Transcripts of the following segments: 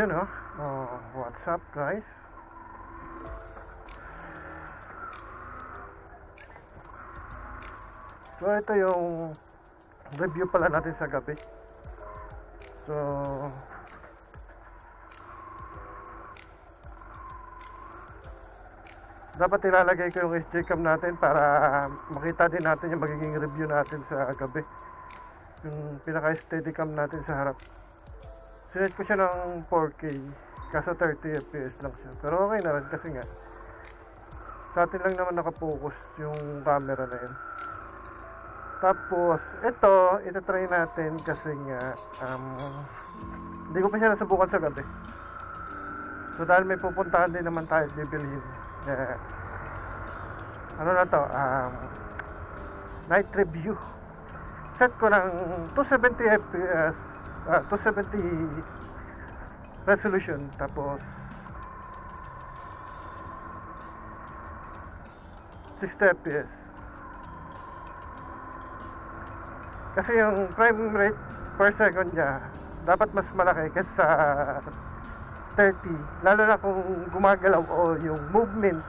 yun, oh. What's up, guys? So ito yung review pala natin sa gabi. So dapat ilalagay ko yung SJ cam natin para makita din natin yung magiging review natin sa gabi. Yung pinaka steady cam natin sa harap. Sinet ko siya ng 4K kaso 30 fps lang siya, pero okay na rin kasi nga sa atin lang naman nakapokus yung camera na yun. Tapos ito try natin kasi nga hindi ko pa siya nasubukan sa gabi. So dahil may pupuntahan din naman tayo at bibilhin, ano na to, night review. Set ko ng 270 fps, 270 resolution, tapos 60 fps. Kasi yung frame rate per second niya dapat mas malaki kaysa 30, lalo na kung gumagalaw o yung movement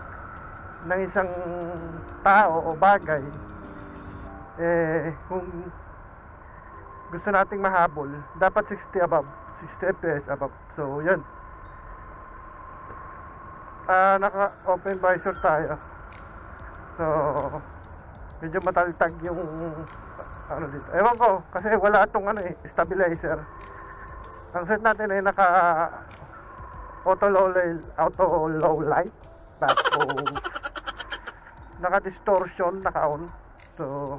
ng isang tao o bagay. Kung gusto nating mahabol, dapat 60 above, 60 fps above. So yun, naka open visor tayo, so medyo mataltag yung ano dito. Ewan ko, kasi wala itong stabilizer. Ang set natin ay naka auto low light, tapos naka distortion, naka on. So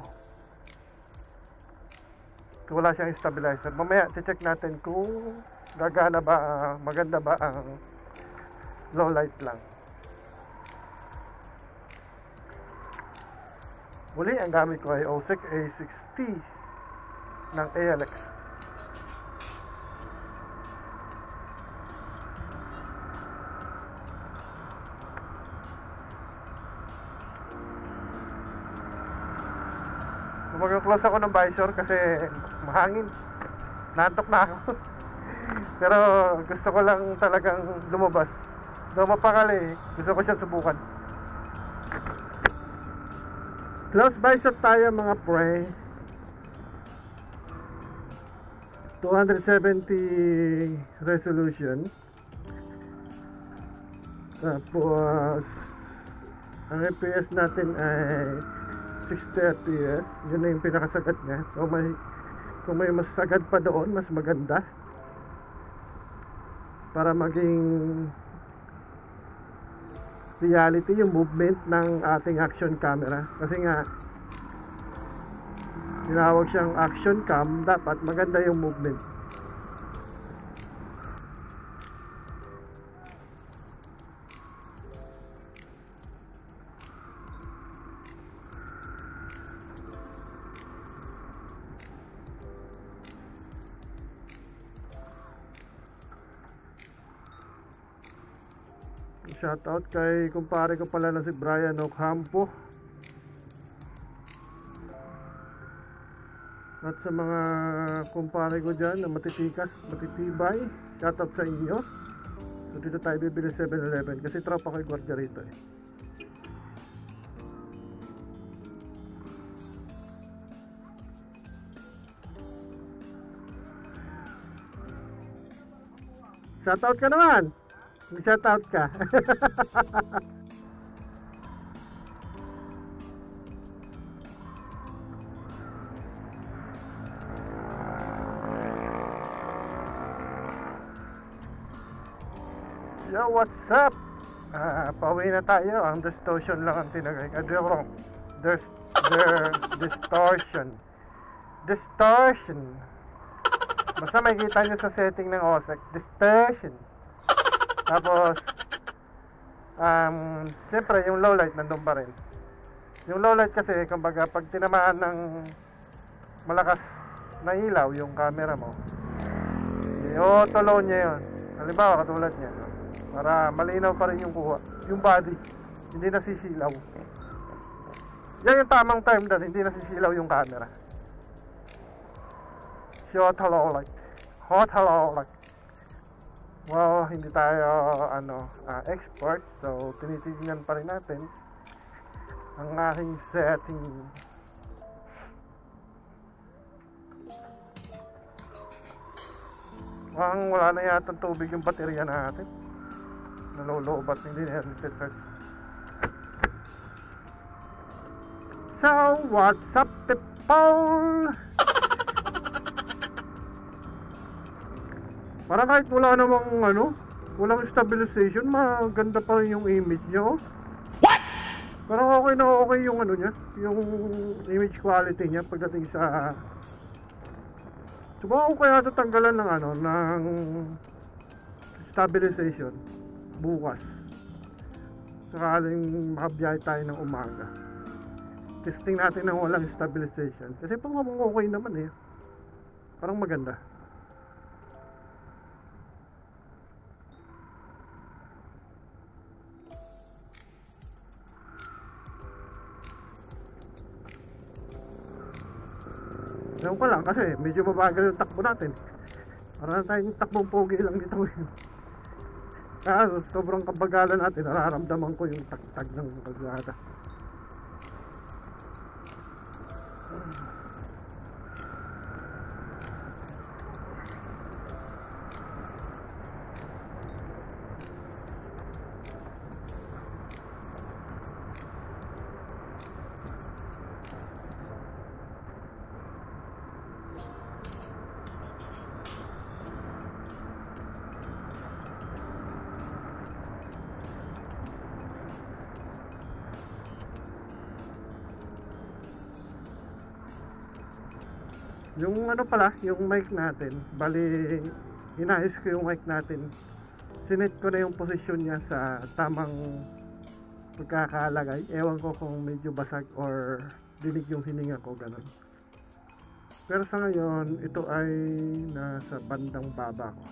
wala siyang stabilizer. Mamaya check natin kung gagana ba, maganda ba ang low light lang. Muli, ang gamit ko ay OSEC A60 ng ALX. Mag-close ako ng visor kasi mahangin. Nantok na ako. Pero gusto ko lang talagang lumabas. Though mapakali, gusto ko siya subukan. Close visor tayo mga pre. 270 resolution. Tapos ang FPS natin ay 60 fps. Yun na yung pinakasagad niya. So kung may mas sagad pa doon, mas maganda para maging reality yung movement ng ating action camera. Kasi nga tinawag siyang action cam, dapat maganda yung movement. Shoutout kay kumpare ko pala na si Brian Ocampo. At sa mga kumpare ko dyan na matitikas, matitibay, shoutout sa inyo. So dito tayo bibili 7-Eleven kasi tropa ko yung gwardiya rito eh. Shoutout ka naman! Shoutout ka. Yo, what's up? Pauwi na tayo. Ang distortion lang ang tinagay. Wrong. There's distortion. Basta makikita nyo sa setting ng OSEC. Distortion. Tapos siyempre yung low light nandun pa rin. Yung low light kasi kumbaga pag tinamaan ng malakas na ilaw yung camera mo, i-auto low niya yun. Halimbawa katulad niya, para malinaw pa rin yung kuha, yung body, hindi nasisilaw. Yan yung tamang term doon, hindi nasisilaw yung camera. Si auto low light. Auto low light. Wow, hindi tayo export, so tinitignan pa rin natin ang aking setting. Wala na yata tubig yung baterya natin. Nalolobat, hindi na yan search. So, what's up people? Para kahit wala namang walang stabilization, maganda pa rin yung image nyo. What? Parang okay na okay yung niya, yung image quality niya pagdating sa... Subukan ko kaya tatanggalan ng stabilization bukas. Sakaling makabiyahe tayo ng umaga. Testing natin ng walang stabilization. Kasi pang okay naman parang maganda. Ewan ko lang kasi medyo mabagal yung takbo natin. Para na tayong takbong pogi lang dito. Sobrang kabagalan natin. Nararamdaman ko yung tagtag ng kalsada. Yung pala, yung mic natin, bali inayos ko yung mic natin. Sinet ko na yung posisyon niya sa tamang pagkakalagay. Ewan ko kung medyo basag or dinig yung hininga ko, ganun. Pero sa ngayon, ito ay nasa bandang baba ko.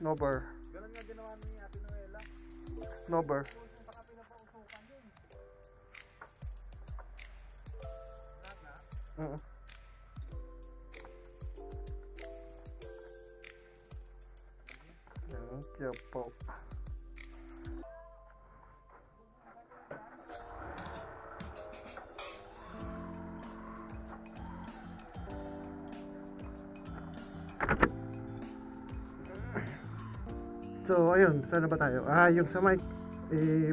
Snowbird. Ganun nga ginawa ni Ate Noela. Snowbird. Baka pinapausukan din. Lahat na? Thank you po. So ayun, saan na ba tayo? Yung sa mic,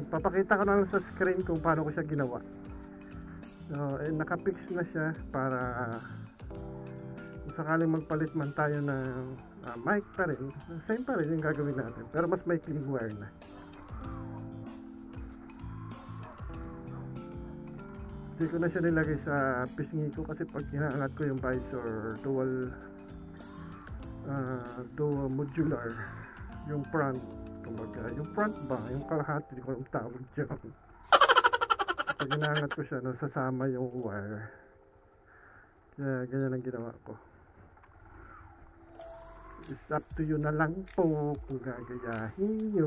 papakita ko na lang sa screen kung paano ko siya ginawa. So nakapix na siya para kung sakaling magpalit man tayo ng mic pa rin, same pa rin yung gagawin natin, pero mas may clean wire na. Hindi ko na siya nilagay sa pisngi ko kasi pag inaangat ko yung visor, dual modular yung front, kumbaga yung front ba, yung kalahati, hindi ko alam tawag dyan. Pag inaangat ko siya, nasasama yung wire, kaya ganyan ang ginawa ko. It's up to you na lang po kung gagayahin nyo.